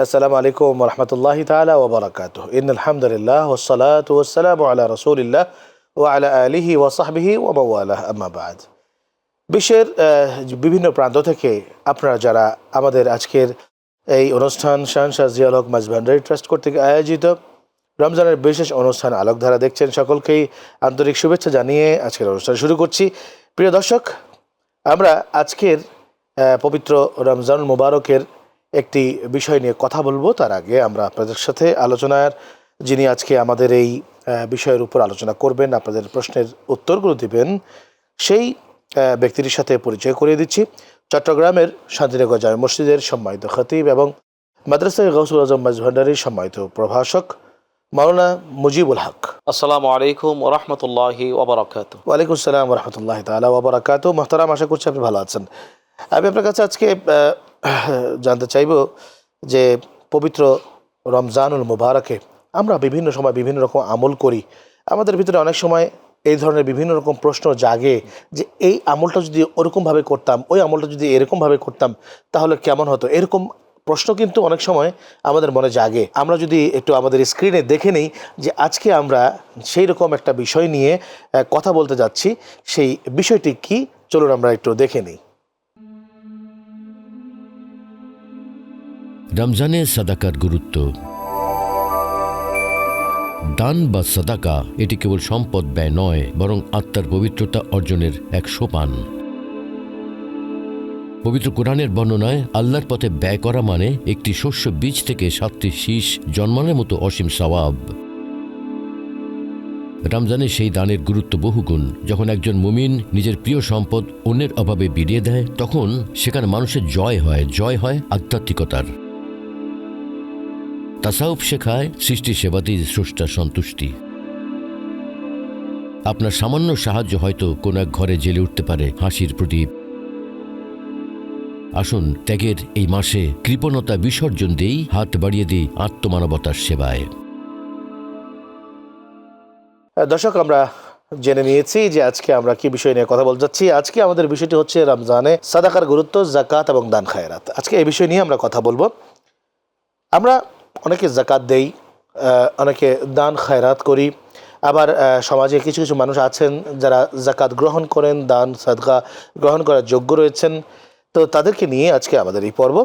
আসসালামু আলাইকুম ওয়া রাহমাতুল্লাহি তাআলা ওয়া বারাকাতুহু। ইন্নাল হামদুলিল্লাহ ওয়াস সালাতু ওয়াস সালামু আলা রাসূলিল্লাহ ওয়া আলা আলিহি ওয়া সাহবিহি ওয়া মাওয়ালাহ, আম্মা বা'দ। বিশ্বের বিভিন্ন প্রান্ত থেকে আপনারা যারা আমাদের আজকের এই অনুষ্ঠান শাহনশাহ জিয়াউল হক মাঝ ভান্ডারী ট্রাস্ট কর্তৃক আয়োজিত রমজানের বিশেষ অনুষ্ঠান আলোকধারা দেখছেন, সকলকেই আন্তরিক শুভেচ্ছা জানিয়ে আজকের অনুষ্ঠান শুরু করছি। প্রিয় দর্শক, আমরা আজকের পবিত্র রমজানুল মুবারকের একটি বিষয় নিয়ে কথা বলবো। তার আগে আমরা আপনাদের সাথে আলোচনার যিনি আজকে আমাদের এই বিষয়ের উপর আলোচনা করবেন, আপনাদের প্রশ্নের উত্তরগুলো দিবেন, সেই ব্যক্তিটির সাথে পরিচয় করিয়ে দিচ্ছি। চট্টগ্রামের শান্তিনগর জামে মসজিদের সম্মানিত খতিব এবং মাদ্রাসায়ে গাউসুল আজম মাঝ ভান্ডারীর সম্মানিত প্রভাষক মাওলানা মুজিবুল হক। আসসালামু আলাইকুম ওয়া রাহমাতুল্লাহি ওয়া বারাকাতুহু। ওয়ালাইকুম আসসালাম ওয়া রাহমাতুল্লাহি তাআলা ওয়া বারাকাতুহু। মুহতারাম, আশা করছি আপনি ভালো আছেন। আমি আপনার কাছে আজকে জানতে চাইব যে পবিত্র রমজানুল মুবারকে আমরা বিভিন্ন সময় বিভিন্ন রকম আমল করি। আমাদের ভিতরে অনেক সময় এই ধরনের বিভিন্ন রকম প্রশ্ন জাগে যে এই আমলটা যদি ওরকমভাবে করতাম, ওই আমলটা যদি এরকমভাবে করতাম তাহলে কেমন হতো। এরকম প্রশ্ন কিন্তু অনেক সময় আমাদের মনে জাগে। আমরা যদি একটু আমাদের স্ক্রিনে দেখে নিই যে আজকে আমরা সেই রকম একটা বিষয় নিয়ে কথা বলতে যাচ্ছি, সেই বিষয়টি কি, চলুন আমরা একটু দেখে নিই। রমজানে সাদাকার গুরুত্ব। দান বা সাদাকা এটি কেবল সম্পদ ব্যয় নয়, বরং আত্মার পবিত্রতা অর্জনের এক সোপান। পবিত্র কোরআনের বর্ণনায় আল্লাহর পথে ব্যয় করা মানে একটি শস্য বীজ থেকে 7টি শীষ জন্মানোর মতো অসীম সওয়াব। রমজানে সেই দানের গুরুত্ব বহুগুণ। যখন একজন মুমিন নিজের প্রিয় সম্পদ অন্যের অভাবে বিলিয়ে দেয়, তখন সেখানে মানুষের জয় হয় আধ্যাত্মিকতার। তাসাউফ শেখায় সৃষ্টি সেবাতেই স্রষ্টার সন্তুষ্টি। আপনার সামান্য সাহায্য হয়তো কোনো এক ঘরে জ্বেলে উঠতে পারে হাসির প্রদীপ। আসুন ত্যাগের এই মাসে কৃপণতা বিসর্জন দেই, হাত বাড়িয়ে দিই আত্মমানবতার সেবায়। দর্শক, আমরা জেনে নিয়েছি যে আজকে আমরা কি বিষয় নিয়ে কথা বলতে যাচ্ছি। আজকে আমাদের বিষয়টি হচ্ছে রমজানে সাদাকার গুরুত্ব, যাকাত এবং দান খায়রাত। আজকে এই বিষয় নিয়ে আমরা কথা বলবো। আমরা অনেকে যাকাত দেই, অনেকে দান খায়রাত করি, আবার সমাজে কিছু কিছু মানুষ আছেন যারা যাকাত গ্রহণ করেন, দান সাদকা গ্রহণ করার যোগ্য রয়েছেন। তো তাদেরকে নিয়ে আজকে আমাদের এই পর্ব।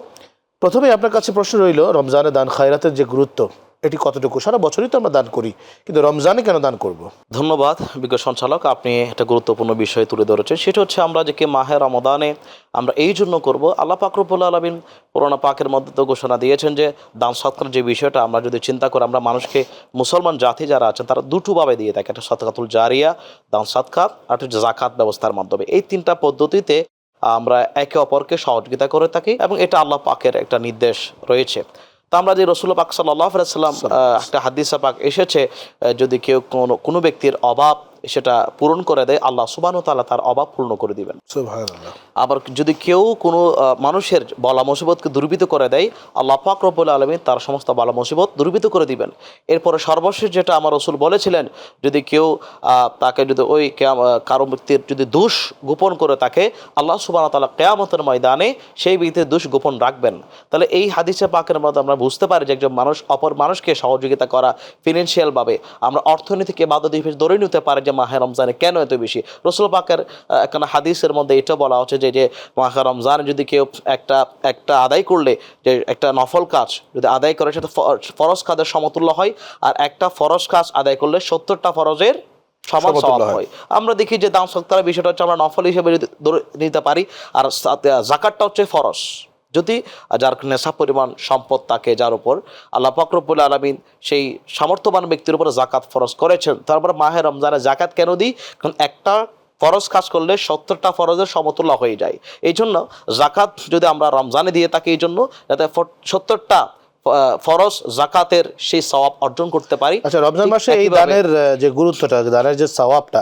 প্রথমে আপনার কাছে প্রশ্ন রইল, রমজানে দান খায়রাতের যে গুরুত্ব, এটি কতটুকু? সারা বছরই তো আমরা দান করি, কিন্তু রমজানে কেন দান করব? ধন্যবাদ বিজ্ঞ সঞ্চালক, আপনি একটা গুরুত্বপূর্ণ বিষয় তুলে ধরেছেন। সেটা হচ্ছে আমরা যে মাহে রমাদানে আমরা এই জন্য করবো, আল্লাহ পাক রব্বুল আলামিন কোরআন পাকের মধ্যে তো ঘোষণা দিয়েছেন যে দান সৎকার যে বিষয়টা আমরা যদি চিন্তা করি, আমরা মানুষকে মুসলমান জাতি যারা আছেন তারা দুটোভাবে দিয়ে থাকে। একটা সদকাতুল জারিয়া, দান সৎকার, আর একটা জাকাত ব্যবস্থার মাধ্যমে। এই তিনটা পদ্ধতিতে আমরা একে অপরকে সহযোগিতা করে থাকি এবং এটা আল্লাহ পাকের একটা নির্দেশ রয়েছে। তা আমরা যে রাসূল পাক সাল্লাল্লাহু আলাইহি ওয়াসাল্লাম একটা হাদিসে পাক এসেছে, যদি কেউ কোনো ব্যক্তির অভাব সেটা পূরণ করে দেয়, আল্লাহ সুবহানাহু ওয়া তাআলা তার অভাব পূর্ণ করে দিবেন। সুবহানাল্লাহ। আবার যদি কেউ কোনো মানুষের বালা মুসিবতকে দূরীভূত করে দেয়, আল্লাহ পাক রব্বুল আলামিন তার সমস্ত বালা মুসিবত দূরীভূত করে দিবেন। এরপরে সর্বশেষ যেটা আমার রাসূল বলেছিলেন, যদি কেউ তাকে যদি ওই কারো ব্যক্তির যদি দোষ গোপন করে থাকে, আল্লাহ সুবহানাহু ওয়া তাআলা কিয়ামতের ময়দানে সেই ব্যক্তির দোষ গোপন রাখবেন। তাহলে এই হাদিসে পাকের মধ্যে আমরা বুঝতে পারি যে একজন মানুষ অপর মানুষকে সহযোগিতা করা ফিনান্সিয়ালভাবে, আমরা অর্থনৈতিক ইবাদত হিসেবে ধরে নিতে পারি যে মাহে রমজানে কেন এত বেশি। রাসূল পাকের এখানে হাদিসের মধ্যে এটা বলা হচ্ছে যে মাহে রমজানে যদি কেউ একটা আদায় করলে, যে একটা নফল কাজ যদি আদায় করে সেটা ফরজ কাজের সমতুল্য হয়, আর একটা ফরজ কাজ আদায় করলে 70টা ফরজের সমান সওয়াব হয়। আমরা দেখি যে দান সৎকারের বিষয়টা হচ্ছে আমরা নফল হিসেবে ধরে নিতে পারি, আর যাকাতটা হচ্ছে ফরজ। যদি যার নেশাব পরিমাণ সম্পদ থাকে, যার উপর আল্লাহ পাক রব্বুল আলামিন সেই সামর্থ্যবান ব্যক্তির উপর যাকাত ফরজ করেছেন। তারপর মাহে রমজানে যাকাত কেন দিই? কারণ একটা ফরজ কাজ করলে 70টা ফরজের সমতুল্য হয়ে যায়। এই জন্য যাকাত যদি আমরা রমজানে দিয়ে থাকি, এই জন্য যাতে 70টা ফরজ যাকাতের সেই সওয়াব অর্জন করতে পারি। আচ্ছা, রমজান মাসে এই দানের যে গুরুত্বটা, দানের যে সওয়াবটা,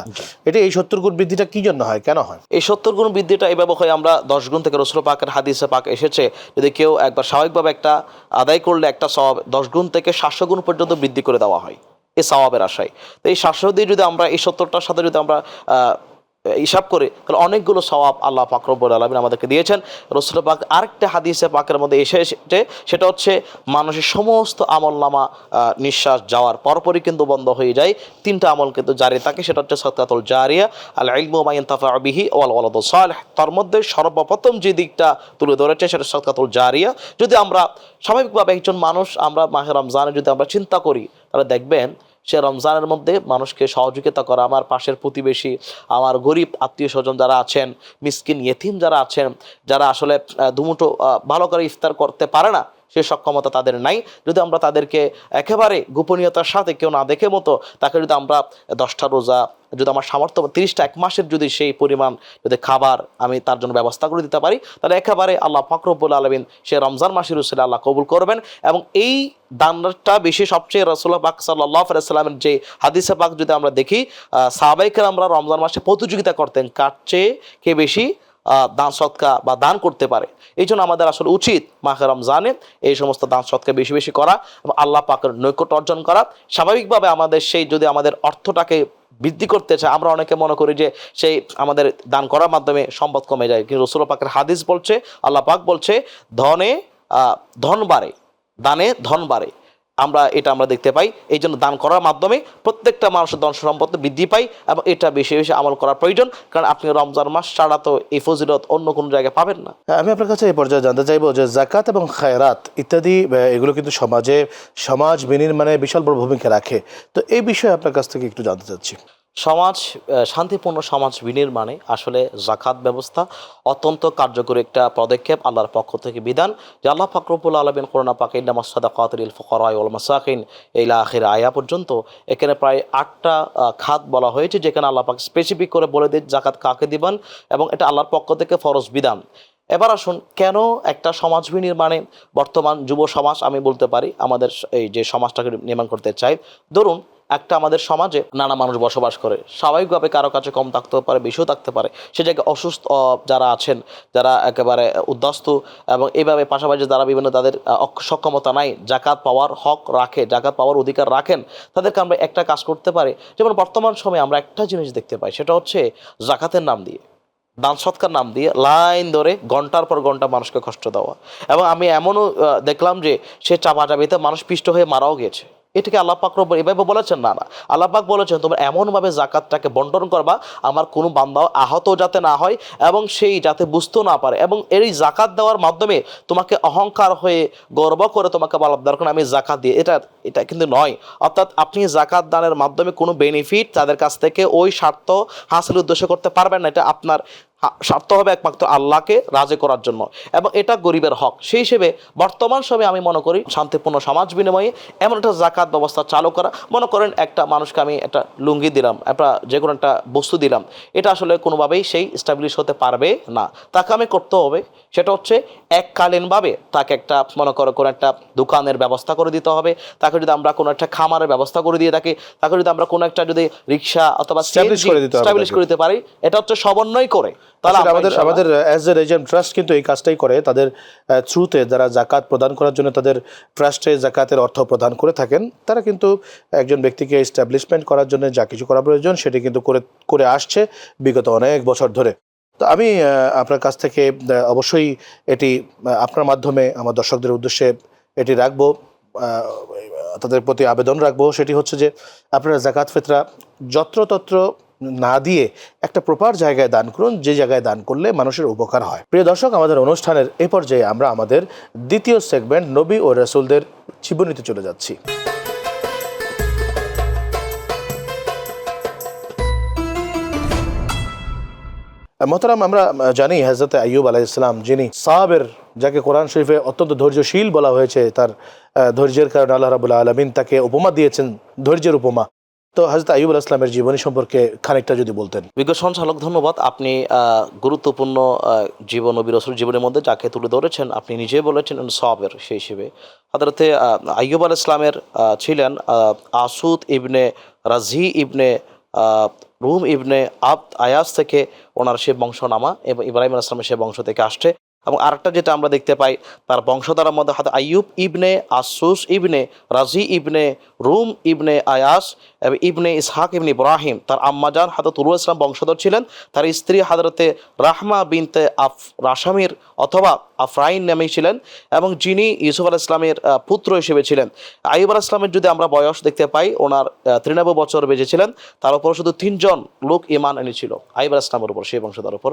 এটা এই 70 গুণ বৃদ্ধিটা কি জন্য হয়, কেন হয়? এই 70 গুণ বৃদ্ধিটা এইভাবে হয়, আমরা 10 গুণ থেকে রাসূল পাকের হাদিসে পাক এসেছে, যদি কেউ একবার স্বাভাবিকভাবে একটা আদায় করলে একটা সওয়াব 10 গুণ থেকে 700 গুণ পর্যন্ত বৃদ্ধি করে দেওয়া হয় এই সওয়াবের আশায়। তো এই 700 দিয়ে যদি আমরা এই 70টার সাথে যদি আমরা হিসাব করে তাহলে অনেকগুলো সওয়াব আল্লাহ পাক রব্বুল আলামিন আমাদেরকে দিয়েছেন। রাসূল পাক আরেকটা হাদিসে পাকের মধ্যে এসেছে, সেটা হচ্ছে মানুষের সমস্ত আমলনামা নিঃশ্বাস যাওয়ার পরপরই কিন্তু বন্ধ হয়ে যায়, তিনটা আমল কিন্তু জারি থাকে, সেটা হচ্ছে সাদকাতুল জারিয়া, আল ইলমু মা ইয়ানতাফাউ বিহি ওয়াল ওয়ালাদু সালিহ। তার মধ্যে সর্বপ্রথম যে দিকটা তুলে ধরেছে সেটা সাদকাতুল জারিয়া। যদি আমরা স্বাভাবিকভাবে একজন মানুষ আমরা মাহে রমজানে যদি আমরা চিন্তা করি, তাহলে দেখবেন সে রমজানের মধ্যে মানুষকে সহযোগিতা করা, আমার পাশের প্রতিবেশী, আমার গরিব আত্মীয় স্বজন যারা আছেন, মিসকিন ইয়েতিম যারা আছেন, যারা আসলে দুমুঠো ভালো করে ইফতার করতে পারে না, সে সক্ষমতা তাদের নাই, যদি আমরা তাদেরকে একেবারে গোপনীয়তার সাথে কেউ না দেখে মতো তাকে যদি আমরা 10টা রোজা, যদি আমার সামর্থ্য 30টা এক মাসের যদি সেই পরিমাণ যদি খাবার আমি তার জন্য ব্যবস্থা করে দিতে পারি, তাহলে একেবারে আল্লাহ পাক রব্বুল আলামিন সে রমজান মাসের উসিলায় আল্লাহ কবুল করবেন। এবং এই দানটা বেশি সবচেয়ে রাসূলুল্লাহ পাক সাল্লাল্লাহু আলাইহি ওয়াসাল্লামের যে হাদিসে পাক যদি আমরা দেখি, সাহাবায়ে কেরামরা রমজান মাসে প্রতিযোগিতা করতেন কার চেয়ে কে বেশি দান সৎকা বা দান করতে পারে। এই জন্য আমাদের আসলে উচিত মাহে রমজানে এই সমস্ত দান সৎকা বেশি বেশি করা এবং আল্লাহ পাকের নৈকট্য অর্জন করা। স্বাভাবিকভাবে আমাদের সেই যদি আমাদের অর্থটাকে বৃদ্ধি করতে চায়, আমরা অনেকে মনে করি যে সেই আমাদের দান করার মাধ্যমে সম্পদ কমে যায়, কিন্তু রাসূল পাকের হাদিস বলছে, আল্লাহ পাক বলছে ধনে ধন বাড়ে, দানে ধন বাড়ে। আমরা দেখতে পাই। এই জন্য দান করার মাধ্যমে প্রত্যেকটা মানুষের ধন সম্পদ বৃদ্ধি পায় এবং এটা বেশি বেশি আমল করার প্রয়োজন, কারণ আপনি রমজান মাস ছাড়া তো এই ফজিলত অন্য কোনো জায়গায় পাবেন না। আমি আপনার কাছে এই পর্যায়ে জানতে চাইবো যে জাকাত এবং খায়রাত ইত্যাদি এগুলো কিন্তু সমাজ বিনির্মাণে বিশাল বড় ভূমিকা রাখে, তো এই বিষয়ে আপনার কাছ থেকে একটু জানতে চাচ্ছি। শান্তিপূর্ণ সমাজ বিনির্মাণে আসলে জাকাত ব্যবস্থা অত্যন্ত কার্যকরী একটা পদক্ষেপ, আল্লাহর পক্ষ থেকে বিধান, যে আল্লাহ পাক রব্বুল আলামিন কোরআন পাকে ইন্নামাস সাদাকাতু লিল ফুকারা ওয়াল মাসাকিন ইলা আখির আয়া পর্যন্ত এখানে প্রায় 8টা খাত বলা হয়েছে, যেখানে আল্লাহ পাক স্পেসিফিক করে বলে দেন জাকাত কাকে দিবেন এবং এটা আল্লাহর পক্ষ থেকে ফরজ বিধান। এবার আসুন, কেন একটা সমাজ বিনির্মাণে বর্তমান যুব সমাজ আমি বলতে পারি আমাদের এই যে সমাজটাকে নির্মাণ করতে চাই, ধরুন একটা আমাদের সমাজে নানা মানুষ বসবাস করে, স্বাভাবিকভাবে কারো কাছে কম থাকতে পারে, বেশিও থাকতে পারে, সে জায়গায় অসুস্থ যারা আছেন, যারা একেবারে উদ্বাস্ত এবং এইভাবে পাশাপাশি যারা বিভিন্ন তাদের সক্ষমতা নাই, জাকাত পাওয়ার হক রাখে, জাকাত পাওয়ার অধিকার রাখেন, তাদেরকে আমরা একটা কাজ করতে পারি। যেমন বর্তমান সময়ে আমরা একটা জিনিস দেখতে পাই, সেটা হচ্ছে জাকাতের নাম দিয়ে, দান সৎকার নাম দিয়ে লাইন ধরে ঘন্টার পর ঘন্টা মানুষকে কষ্ট দেওয়া, এবং আমি এমনও দেখলাম যে সে চাপাচাপিতে মানুষ পিষ্ট হয়ে মারাও গেছে। এটাকে আল্লাহ পাক রব্বুল এভাবে বলেছেন না, আল্লাহ পাক বলেছেন তোমরা এমনভাবে জাকাতটাকে বন্টন করবা আমার কোনো বান্দা আহত যাতে না হয় এবং সেই যাতে বুঝতেও না পারে, এবং এই জাকাত দেওয়ার মাধ্যমে তোমাকে অহংকার হয়ে গর্ব করে তোমাকে বলা দরকার আমি জাকাত দিয়ে, এটা কিন্তু নয়। অর্থাৎ আপনি জাকাত দানের মাধ্যমে কোনো বেনিফিট তাদের কাছ থেকে ওই স্বার্থ হাসিলের উদ্দেশ্য করতে পারবেন না, এটা আপনার স্বার্থ হবে একমাত্র আল্লাহকে রাজি করার জন্য, এবং এটা গরিবের হক। সেই হিসেবে বর্তমান সময়ে আমি মনে করি শান্তিপূর্ণ সমাজ বিনিময়ে এমন একটা জাকাত ব্যবস্থা চালু করা, মনে করেন একটা মানুষকে আমি একটা লুঙ্গি দিলাম, একটা যে কোনো একটা বস্তু দিলাম, এটা আসলে কোনোভাবেই সেই স্টাবলিশ হতে পারবে না, তাকে আমি করতে হবে সেটা হচ্ছে এককালীনভাবে তাকে একটা মনে করো কোনো একটা দোকানের ব্যবস্থা করে দিতে হবে, তাকে যদি আমরা কোনো একটা খামারের ব্যবস্থা করে দিয়ে থাকি, তাকে যদি আমরা কোনো একটা যদি রিক্সা অথবা স্টাবলিশ করে দিতে পারি, এটা হচ্ছে সমন্বয় করে। আমাদের অ্যাজ এ রিজন ট্রাস্ট কিন্তু এই কাজটাই করে, তাদের থ্রুতে যারা জাকাত প্রদান করার জন্য তাদের ট্রাস্টে জাকাতের অর্থ প্রদান করে থাকেন, তারা কিন্তু একজন ব্যক্তিকে এস্টাবলিশমেন্ট করার জন্য যা কিছু করা প্রয়োজন সেটি কিন্তু করে আসছে বিগত অনেক বছর ধরে। তো আমি আপনার কাছ থেকে অবশ্যই এটি আপনার মাধ্যমে আমার দর্শকদের উদ্দেশ্যে এটি রাখবো, তাদের প্রতি আবেদন রাখবো, সেটি হচ্ছে যে আপনারা জাকাত ফিতরা যত্রতত্র না দিয়ে একটা প্রপার জায়গায় দান করুন, যে জায়গায় দান করলে মানুষের উপকার হয়। প্রিয় দর্শক, আমাদের অনুষ্ঠানের এই পর্যায়ে আমরা আমাদের দ্বিতীয় সেগমেন্ট নবী ও রাসূলদের জীবনীতে চলে যাচ্ছি। মোহতারাম, আমরা জানি হযরত আইয়ুব আলাইহিস সালাম, যিনি সাবির, যাকে কোরআন শরীফে অত্যন্ত ধৈর্যশীল বলা হয়েছে, তার ধৈর্যের কারণে আল্লাহ রাব্বুল আলামিন তাকে উপমা দিয়েছেন ধৈর্যের উপমা। তো হযরত আইয়ুব আলাইহিস সালামের জীবনী সম্পর্কে খানিকটা যদি বলতেন। বিজ্ঞ সঞ্চালক, ধন্যবাদ। আপনি গুরুত্বপূর্ণ জীবন নবী রাসূল জীবনের মধ্যে যাকে তুলে ধরেছেন, আপনি নিজেই বলেছেন সাবির, সেই হিসেবে হযরতে আইয়ুব আলাইহিস সালামের ছিলেন আসুদ ইবনে রাজি ইবনে রুম ইবনে আবদ আয়াস থেকে ওনার সে বংশনামা, এবং ইব্রাহিম আলাইহিস সালামের সে বংশ থেকে আসছে। এবং আরেকটা যেটা আমরা দেখতে পাই, তার বংশধারার মধ্যে হাতে আইয়ুব ইবনে আসুস ইবনে রাজি ইবনে রুম ইবনে আয়াস এবং ইবনে ইসহাক ইবনে ইব্রাহিম, তার আম্মাজান হাজরত উরওয়া ইসলাম বংশধর ছিলেন। তার স্ত্রী হাজরতে রাহমা বিনতে রাশামির অথবা আফরাইন নামেই ছিলেন, এবং যিনি ইউসুফ আলাইহিস সালামের পুত্র হিসেবে ছিলেন। আইয়ুব আলাইহিস সালামের যদি আমরা বয়স দেখতে পাই, ওনার 93 বছর বেজেছিলেন। তার উপর শুধু 3 জন লোক ঈমান এনেছিল আইয়ুব আলাইহিস সালামের উপর, সেই বংশধর উপর।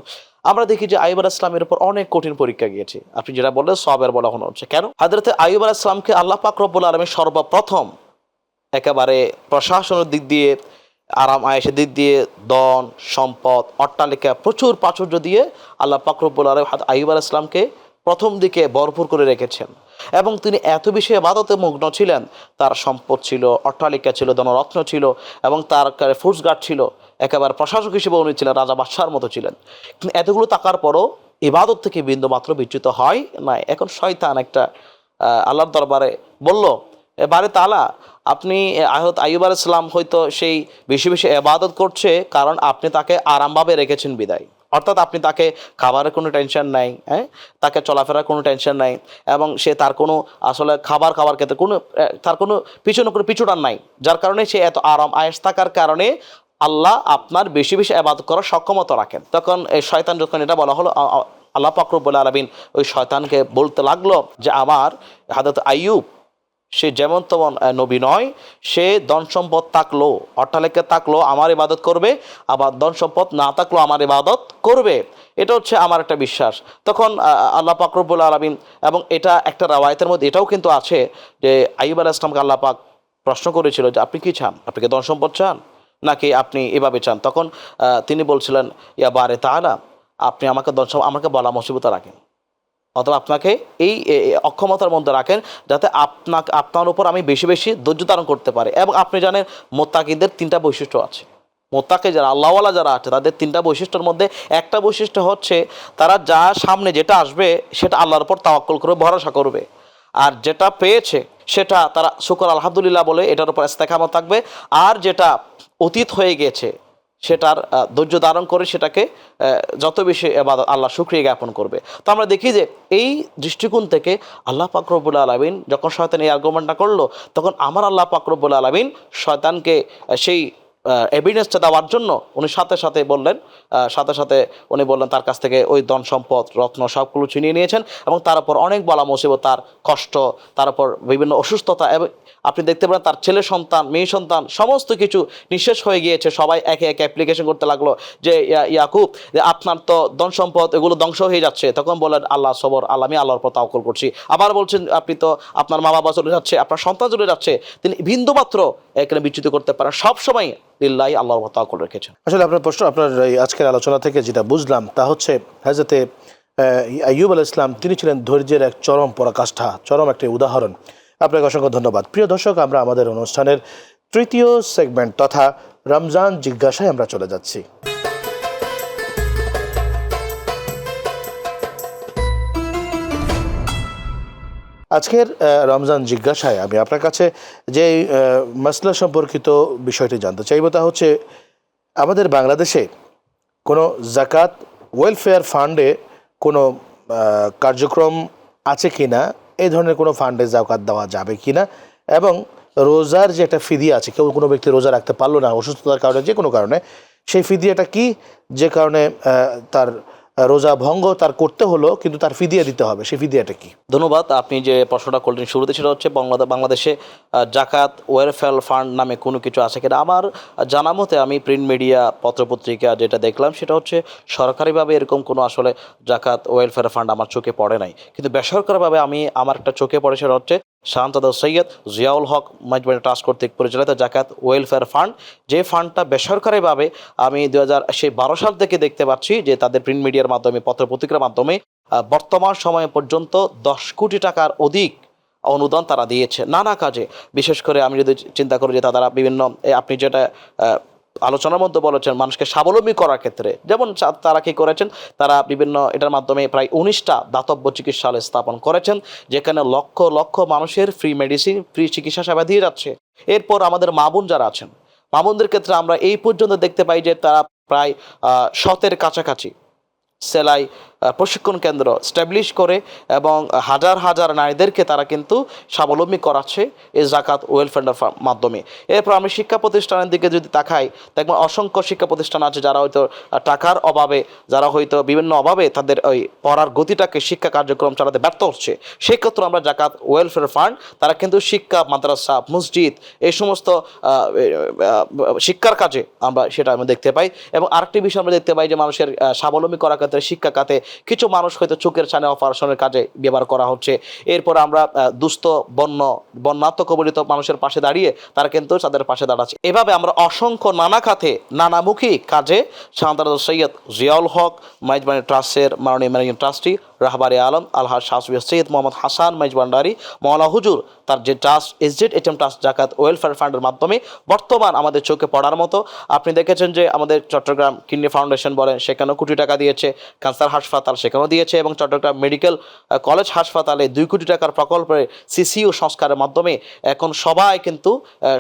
আমরা দেখি যে আইয়ুব আলাইহিস সালামের উপর অনেক কঠিন পরীক্ষা গিয়েছে। আপনি যেটা বললেন সওয়াবের বলা হচ্ছে, কেন হযরতে আইয়ুব আলাইহিস সালামকে আল্লাহ পাক রব্বুল আলামিন সর্বপ্রথম একেবারে প্রশাসনের দিক দিয়ে, আরাম আয়েশের দিক দিয়ে, ধন সম্পদ, অট্টালিকা, প্রচুর প্রাচুর্য দিয়ে আল্লাহ পাক রব্বুল আলামিন আইয়ুব আলাইহিস সালামকে প্রথম দিকে ভরপুর করে রেখেছেন। এবং তিনি এত বেশি ইবাদতে মগ্ন ছিলেন, তার সম্পদ ছিল, অট্টালিকা ছিল, ধনরত্ন ছিল, এবং তার ফোর্স গার্ড ছিল, একেবারে প্রশাসক হিসেবে উনি ছিলেন, রাজা বাদশার মতো ছিলেন। কিন্তু এতগুলো থাকার পরও ইবাদত থেকে বিন্দু মাত্র বিচ্যুত হয় নাই। এখন শয়তান একটা আল্লাহর দরবারে বলল, বারে তাআলা, আপনি হযরত আইয়ুব আলাইহিস সালাম হয়তো সেই বেশি বেশি ইবাদত করছে কারণ আপনি তাকে আরামভাবে রেখেছেন বিদায়। অর্থাৎ আপনি তাকে খাবারের কোনো টেনশন নাই, হ্যাঁ, তাকে চলাফেরার কোনো টেনশন নাই, এবং সে তার কোনো আসলে খাবার ক্ষেত্রে কোনো তার কোনো পিছনে কোনো পিছুটান নাই, যার কারণে সে এত আরাম আয়েশ থাকার কারণে আল্লাহ আপনার বেশি বেশি ইবাদত করার সক্ষমতা রাখেন। তখন এই শয়তান যখন এটা বলা হলো, আল্লাহ পাক রব্বুল আলামিন ওই শয়তানকে বলতে লাগলো যে আমার হযরত আইয়ুব সে যেমন তেমন নবী নয়, সে ধন সম্পদ থাকলো, অট্টালিকা থাকলো আমার ইবাদত করবে, আবার ধন সম্পদ না থাকলেও আমার ইবাদত করবে। এটা হচ্ছে আমার একটা বিশ্বাস। তখন আল্লাহ পাক রব্বুল আলামিন, এবং এটা একটা রাওয়ায়াতের মধ্যে এটাও কিন্তু আছে যে আইয়ুব আলাইহিস সালামকে আল্লাহ পাক প্রশ্ন করেছিল যে আপনি কি চান, আপনি কি ধন সম্পদ চান নাকি আপনি এভাবে চান? তখন তিনি বলছিলেন, ইয়া বারে তাআলা, আপনি আমাকে ধন সম্পদ, আমাকে বলা মুসিবতে রাখেন, অথবা আপনাকে এই অক্ষমতার মধ্যে রাখেন যাতে আপনার উপর আমি বেশি বেশি ধৈর্য ধারণ করতে পারি। এবং আপনি জানেন মুত্তাকিদের 3টা বৈশিষ্ট্য আছে। মুত্তাকি যারা, আল্লাহওয়ালা যারা আছে, তাদের 3টা বৈশিষ্ট্যের মধ্যে একটা বৈশিষ্ট্য হচ্ছে তারা যা সামনে যেটা আসবে সেটা আল্লাহর উপর তাওয়াক্কুল করে ভরসা করবে, আর যেটা পেয়েছে সেটা তারা শুকর আলহামদুলিল্লাহ বলে এটার উপর ইস্তেকামত থাকবে, আর যেটা অতীত হয়ে গেছে সেটার ধৈর্য ধারণ করে সেটাকে যত বেশি ইবাদত আল্লাহ শুকরিয়া জ্ঞাপন করবে। তো আমরা দেখি যে এই দৃষ্টিকোণ থেকে আল্লাহ পাক রব্বুল আলামিন যখন শয়তান এই আর্গুমেন্টটা করলো, তখন আমার আল্লাহ পাক রব্বুল আলামিন শয়তানকে সেই এভিডেন্সটা দেওয়ার জন্য উনি সাথে সাথে উনি বললেন তার কাছ থেকে ওই ধন সম্পদ রত্ন সবগুলো ছিনিয়ে নিয়েছেন, এবং তার উপর অনেক বলা মুসিবত, তার কষ্ট, তার উপর বিভিন্ন অসুস্থতা, এবং আপনি দেখতে পারেন তার ছেলে সন্তান, মেয়ে সন্তান সমস্ত কিছু নিঃশেষ হয়ে গিয়েছে। সবাই একে একে অ্যাপ্লিকেশন করতে লাগলো যে ইয়াকুব, যে আপনার তো ধন সম্পদ এগুলো ধ্বংস হয়ে যাচ্ছে। তখন বলেন আল্লাহ সবর, আল্লাহ, আমি আল্লাহর উপর তাওয়াক্কুল করছি। আবার বলছেন আপনি তো, আপনার মা বাবা চলে যাচ্ছে, আপনার সন্তান চলে যাচ্ছে, তিনি বিন্দুমাত্র এখানে বিচ্যুত করতে পারেন, সবসময় লিল্লাহি আল্লাহর উপর তাওয়াক্কুল রেখেছেন। আসলে আপনার প্রশ্ন, আপনার এই আজকের আলোচনা থেকে যেটা বুঝলাম তা হচ্ছে হযরতে আইয়ুব আলাইহিস সালাম তিনি ছিলেন ধৈর্যের এক চরম পরাকাষ্ঠা, চরম একটা উদাহরণ। আপনাকে অসংখ্য ধন্যবাদ। প্রিয় দর্শক, আমরা আমাদের অনুষ্ঠানের 3য় সেগমেন্ট তথা রমজান জিজ্ঞাসায় আমরা চলে যাচ্ছি। আজকের রমজান জিজ্ঞাসায় আমি আপনার কাছে যে মাসলা সম্পর্কিত বিষয়টি জানতে চাইব তা হচ্ছে আমাদের বাংলাদেশে কোনো জাকাত ওয়েলফেয়ার ফান্ডে কোনো কার্যক্রম আছে কিনা, এই ধরনের কোনো ফান্ডে জাকাত দেওয়া যাবে কিনা, এবং রোজার যে একটা ফিদিয়া আছে, কেউ কোনো ব্যক্তি রোজা রাখতে পারলো না অসুস্থতার কারণে, যে কোনো কারণে, সেই ফিদিয়াটা কি, যে কারণে তার রোজা ভঙ্গ তার করতে হলো কিন্তু তার ফিদিয়া দিতে হবে, সেই ফিদিয়াটা কি? ধন্যবাদ। আপনি যে প্রশ্নটা করলেন শুরুতে, সেটা হচ্ছে বাংলাদেশে জাকাত ওয়েলফেয়ার ফান্ড নামে কোনো কিছু আছে কিনা। আমার জানা মতে আমি প্রিন্ট মিডিয়া পত্রপত্রিকা যেটা দেখলাম সেটা হচ্ছে সরকারিভাবে এরকম কোনো আসলে জাকাত ওয়েলফেয়ার ফান্ড আমার চোখে পড়ে নাই। কিন্তু বেসরকারিভাবে আমার একটা চোখে পড়ে, সেটা হচ্ছে শাহাদাত সৈয়দ জিয়াউল হক ম্যানেজমেন্ট ট্রাস্ট কর্তৃক পরিচালিত জাকাত ওয়েলফেয়ার ফান্ড, যে ফান্ডটা বেসরকারিভাবে আমি 2012 সাল থেকে দেখতে পাচ্ছি যে তাদের প্রিন্ট মিডিয়ার মাধ্যমে, পত্রপত্রিকার মাধ্যমে বর্তমান সময় পর্যন্ত 10 কোটি টাকার অধিক অনুদান তারা দিয়েছে নানা কাজে। বিশেষ করে আমি যদি চিন্তা করি যে তারা বিভিন্ন, আপনি যেটা আলোচনার মধ্যে বলেছেন, মানুষকে স্বাবলম্বী করার ক্ষেত্রে, যেমন তারা কি করেছেন, তারা বিভিন্ন এটার মাধ্যমে প্রায় 19টা দাতব্য চিকিৎসালয় স্থাপন করেছেন, যেখানে লক্ষ লক্ষ মানুষের ফ্রি মেডিসিন, ফ্রি চিকিৎসা সেবা দিয়ে যাচ্ছে। এরপর আমাদের মা বোন যারা আছেন, মা বোনদের ক্ষেত্রে আমরা এই পর্যন্ত দেখতে পাই যে তারা প্রায় 100-এর কাছাকাছি সেলাই প্রশিক্ষণ কেন্দ্র স্ট্যাবলিশ করে এবং হাজার হাজার নারীদেরকে তারা কিন্তু স্বাবলম্বী করাচ্ছে এই জাকাত ওয়েলফেয়ারের মাধ্যমে। এরপর আমি শিক্ষা প্রতিষ্ঠানের দিকে যদি তাকাই, দেখবেন অসংখ্য শিক্ষা প্রতিষ্ঠান আছে যারা হয়তো টাকার অভাবে, যারা হয়তো বিভিন্ন অভাবে তাদের ওই পড়ার গতিটাকে শিক্ষা কার্যক্রম চালাতে ব্যর্থ হচ্ছে। সেক্ষেত্রে আমরা জাকাত ওয়েলফেয়ার ফান্ড, তারা কিন্তু শিক্ষা, মাদ্রাসা, মসজিদ এই সমস্ত শিক্ষার কাজে আমরা দেখতে পাই। এবং আরেকটি বিষয় আমরা দেখতে পাই যে মানুষের স্বাবলম্বী করার ক্ষেত্রে শিক্ষা খাতে কিছু মানুষ হয়তো চোখের ছানে অপারেশনের কাজে ব্যবহার করা হচ্ছে। এরপর আমরা দুস্থ বন্যাত্ম কবলিত মানুষের পাশে দাঁড়িয়ে তারা কিন্তু তাদের পাশে দাঁড়াচ্ছে। এভাবে আমরা অসংখ্য নানা খাতে নানামুখী কাজে শাহজাদ সৈয়দ জিয়াউল হক মাইজবান্ডারি ট্রাস্টের মাননীয় ম্যানেজিং ট্রাস্টি রাহবারে আলম আলহাজ শাহসুফ সৈয়দ মোহাম্মদ হাসান মাইজবান্ডারি মওলানা হুজুর, তার যে ট্রাস্ট এসজেড এটিএম ট্রাস্ট জাকাত ওয়েলফেয়ার ফান্ডের মাধ্যমে বর্তমান আমাদের চোখে পড়ার মতো আপনি দেখেছেন যে আমাদের চট্টগ্রাম কিডনি ফাউন্ডেশন বলেন, সেখানেও কোটি টাকা দিয়েছে, ক্যান্সার হাসপাতাল সেখানেও দিয়েছে, এবং চট্টগ্রাম মেডিকেল কলেজ হাসপাতালে 2 কোটি টাকার প্রকল্পে সিসিও সংস্কারের মাধ্যমে এখন সবাই কিন্তু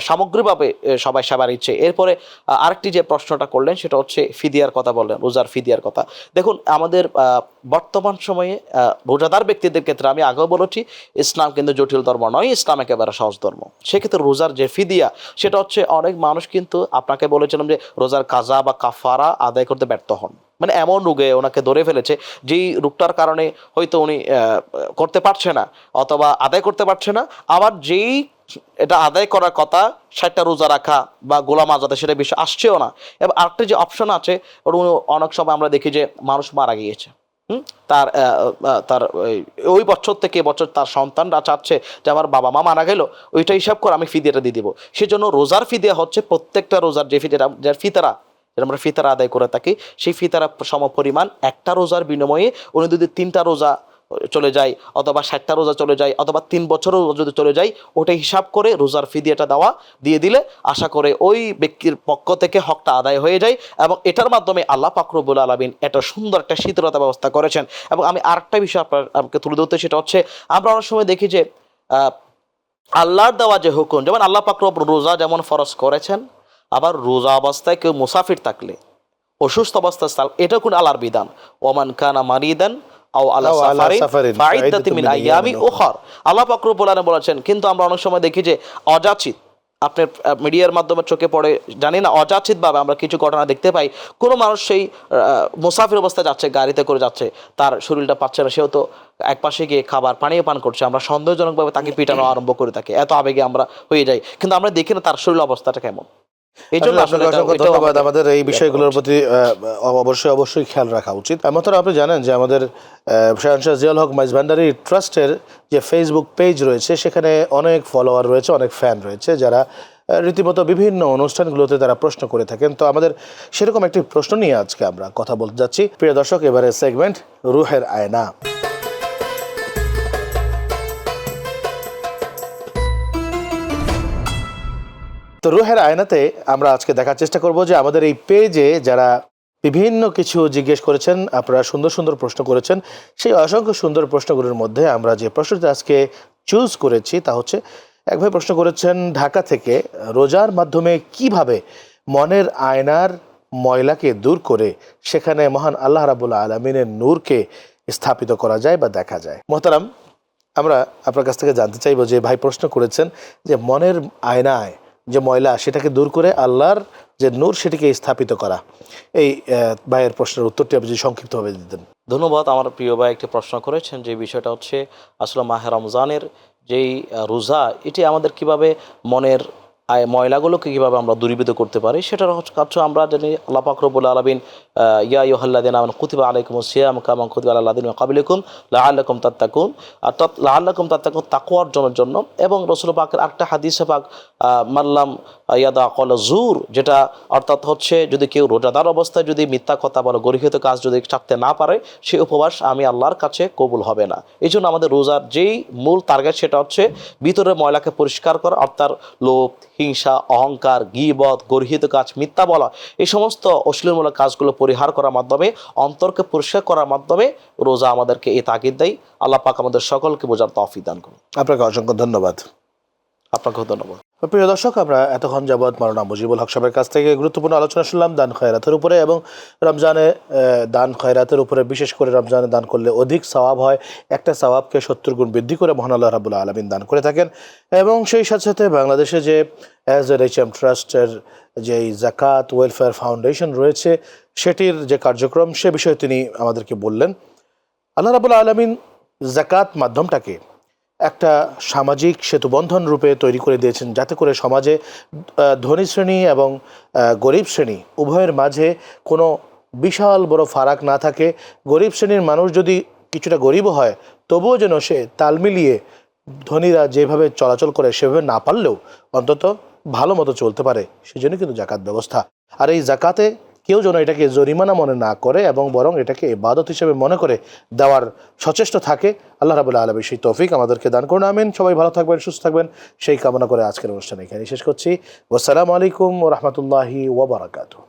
সামগ্রিকভাবে সবাই সেবা নিচ্ছে। এরপরে আরেকটি যে প্রশ্নটা করলেন সেটা হচ্ছে ফিদিয়ার কথা বললেন, রোজার ফিদিয়ার কথা। দেখুন আমাদের বর্তমান সময়ে রোজাদার ব্যক্তিদের ক্ষেত্রে আমি আগেও বলেছি, ইসলাম কিন্তু জটিল ধর্ম নয়, ইসলাম একেবারে সহজ ধর্ম। সেক্ষেত্রে রোজার যে ফিদিয়া সেটা হচ্ছে, অনেক মানুষ কিন্তু আপনাকে বলেছিলাম যে রোজার কাজা বা কাফারা আদায় করতে ব্যর্থ হন, মানে এমন রোগে ওনাকে ধরে ফেলেছে যেই রোগটার কারণে হয়তো উনি করতে পারছে না অথবা আদায় করতে পারছে না, আবার যেই এটা আদায় করার কথা 60টা রোজা রাখা বা গোলাম আজাদে সেটা বিষয় আসছেও না। এবং আরেকটি যে অপশন আছে, অনেক সময় আমরা দেখি যে মানুষ মারা গিয়েছে, তার তার ওই বছর থেকে বছর তার সন্তানরা চাচ্ছে যে আমার বাবা মা মারা গেল, ওইটা হিসাব করে আমি ফিদিয়াটা দিয়ে দিব। সেজন্য রোজার ফিদিয়া হচ্ছে প্রত্যেকটা রোজার যে ফিদিয়াটা, যার ফিতরা আমরা ফিতরা আদায় করে থাকি, সেই ফিতরা সমপরিমাণ একটা রোজার বিনিময়ে উনি যদি 3টা রোজা চলে যায় অথবা 60টা রোজা চলে যায় অথবা 3 বছরও যদি চলে যায়, ওটা হিসাব করে রোজার ফিদিয়াটা দিয়ে দিলে আশা করে ওই ব্যক্তির পক্ষ থেকে হকটা আদায় হয়ে যায়। এবং এটার মাধ্যমে আল্লাহ পাক রব্বুল আলামিন একটা সুন্দর একটা শীতলতা ব্যবস্থা করেছেন। এবং আমি আরেকটা বিষয় আপনাকে তুলে ধরতে, সেটা হচ্ছে আমরা অনেক সময় দেখি যে আল্লাহর দেওয়া যে হুকুম, যেমন আল্লাহ পাক রব্বুল রোজা যেমন ফরজ করেছেন, আবার রোজা অবস্থায় কেউ মুসাফির থাকলে, অসুস্থ অবস্থায়, এটা কোন আল্লাহর বিধান, ওমান কানা মারিদান আও আলা সাফারিন ফাইদাতুম মিন আইয়ামি উখর, আল্লাহ পাক রব্বুল আলামিন বলেছেন। কিন্তু আমরা অনেক সময় দেখি যে অযাচিত, আপনার মিডিয়ার মাধ্যমে চোখে পড়ে জানি না, অযাচিতভাবে আমরা কিছু ঘটনা দেখতে পাই, কোনো মানুষ সেই মুসাফির অবস্থায় যাচ্ছে, গাড়িতে করে যাচ্ছে, তার শরীরটা পাচ্ছে না, সেও তো একপাশে গিয়ে খাবার পানীয় পান করছে, আমরা সন্দেহজনকভাবে তাকে পিটানো আরম্ভ করে থাকি, এত আবেগে আমরা হয়ে যাই, কিন্তু আমরা দেখি না তার শরীর অবস্থাটা কেমন। এই জন্য ধন্যবাদ। আমাদের এই বিষয়গুলোর প্রতি অবশ্যই খেয়াল রাখা উচিত। এমন আপনি জানেন যে আমাদের শাহ জিয়াউল হক মাইজভান্ডারি ট্রাস্টের যে ফেসবুক পেজ রয়েছে, সেখানে অনেক ফলোয়ার রয়েছে, অনেক ফ্যান রয়েছে, যারা রীতিমতো বিভিন্ন অনুষ্ঠানগুলোতে তারা প্রশ্ন করে থাকেন। তো আমাদের সেরকম একটি প্রশ্ন নিয়ে আজকে আমরা কথা বলতে যাচ্ছি। প্রিয় দর্শক, এবারে সেগমেন্ট রুহের আয়না। তো রুহের আয়নাতে আমরা আজকে দেখার চেষ্টা করব যে আমাদের এই পেজে যারা বিভিন্ন কিছু জিজ্ঞেস করেছেন, আপনারা সুন্দর সুন্দর প্রশ্ন করেছেন, সেই অসংখ্য সুন্দর প্রশ্নগুলোর মধ্যে আমরা যে প্রশ্নটি আজকে চুজ করেছি তা হচ্ছে, এক ভাই প্রশ্ন করেছেন ঢাকা থেকে, রোজার মাধ্যমে কিভাবে মনের আয়নার ময়লাকে দূর করে সেখানে মহান আল্লাহ রাব্বুল আলামিনের নূরকে স্থাপিত করা যায় বা দেখা যায়। মোহতারাম, আমরা আপনার কাছ থেকে জানতে চাইব যে ভাই প্রশ্ন করেছেন যে মনের আয়নায় যে ময়লা সেটাকে দূর করে আল্লাহর যে নূর সেটিকে স্থাপিত করা, এই ভাইয়ের প্রশ্নের উত্তরটি আপনি যদি সংক্ষিপ্তভাবে দিতেন। ধন্যবাদ। আমার প্রিয় ভাই একটি প্রশ্ন করেছেন, যে বিষয়টা হচ্ছে আসলে মাহে রমজানের যেই রোজা, এটি আমাদের কিভাবে মনের ময়লাগুলোকে কীভাবে আমরা দূরীভূত করতে পারি, সেটার কাছে আমরা জানি আল্লাহ পাক রব্বুল আলামিন ইয়া আইয়ুহাল্লাযীনা আমানু কুতিবা আলাইকুমুস সিয়াম কামা কুতিবা আলাল লাযীনা মিন ক্বাবলিকুম লাআল্লাকুম তাত্তাকুন, অর্থাৎ লাআল্লাকুম তাত্তাকুন তাকওয়া অর্জনের জন্য। এবং রাসূল পাকের আরেকটা হাদিসে পাক মাল্লাম ইয়াদা ক্বাওলা যুর, যেটা অর্থাৎ হচ্ছে যদি কেউ রোজাদার অবস্থায় যদি মিথ্যা কথা বলে, গর্হিত কাজ যদি ছাড়তে না পারে, সেই উপবাস আমি আল্লাহর কাছে কবুল হবে না। এই জন্য আমাদের রোজার যেই মূল টার্গেট সেটা হচ্ছে ভিতরের ময়লাকে পরিষ্কার করা, অর্থাৎ লোভ, হিংসা, অহংকার, গীবত, গর্হিত কাজ, মিথ্যা বলা, এই সমস্ত অশ্লীলমূলক কাজগুলো পরিহার করার মাধ্যমে, অন্তরকে পরিষ্কার করার মাধ্যমে রোজা আমাদেরকে এই তাগিদ দেয়। আল্লাহ পাক আমাদের সকলকে বোঝার তৌফিক দান করুন। আপনাকে অসংখ্য ধন্যবাদ। আপনাকেও ধন্যবাদ। প্রিয় দর্শক, আমরা এতক্ষণ যাবৎ মাওলানা মুজিবুল হক সাহেবের কাছ থেকে গুরুত্বপূর্ণ আলোচনা শুনলাম দান খয়রাতের উপরে, এবং রমজানে দান খয়রাতের উপরে, বিশেষ করে রমজানে দান করলে অধিক সওয়াব হয়। একটা সওয়াবকে 70 গুণ বৃদ্ধি করে মহান আল্লাহ রাব্বুল আলামিন দান করে থাকেন। এবং সেই সাথে সাথে বাংলাদেশে যে HM ট্রাস্টের যে জাকাত ওয়েলফেয়ার ফাউন্ডেশন রয়েছে, সেটির যে কার্যক্রম, সে বিষয়ে তিনি আমাদেরকে বললেন। আল্লাহ রাব্বুল আলামিন জাকাত মাধ্যমটাকে একটা সামাজিক সেতুবন্ধন রূপে তৈরি করে দিয়েছেন, যাতে করে সমাজে ধনী শ্রেণী এবং গরিব শ্রেণী উভয়ের মাঝে কোনো বিশাল বড় ফারাক না থাকে। গরিব শ্রেণীর মানুষ যদি কিছুটা গরিবও হয়, তবুও যেন সে তাল মিলিয়ে ধনীরা যেভাবে চলাচল করে সেভাবে না পারলেও অন্তত ভালো মতো চলতে পারে, সেজন্য কিন্তু জাকাত ব্যবস্থা। আর এই জাকাতে কেউ যেন এটাকে জরিমানা মনে না করে, এবং বরং এটাকে ইবাদত হিসেবে মনে করে দেওয়ার সচেষ্ট থাকে। আল্লাহ রাব্বুল আলামিন সেই তৌফিক আমাদেরকে দান করুন, আমিন। সবাই ভালো থাকবেন, সুস্থ থাকবেন, সেই কামনা করে আজকের অনুষ্ঠান এখানে শেষ করছি। আসসালামু আলাইকুম ওয়া রাহমাতুল্লাহি ওয়া বারাকাতুহু।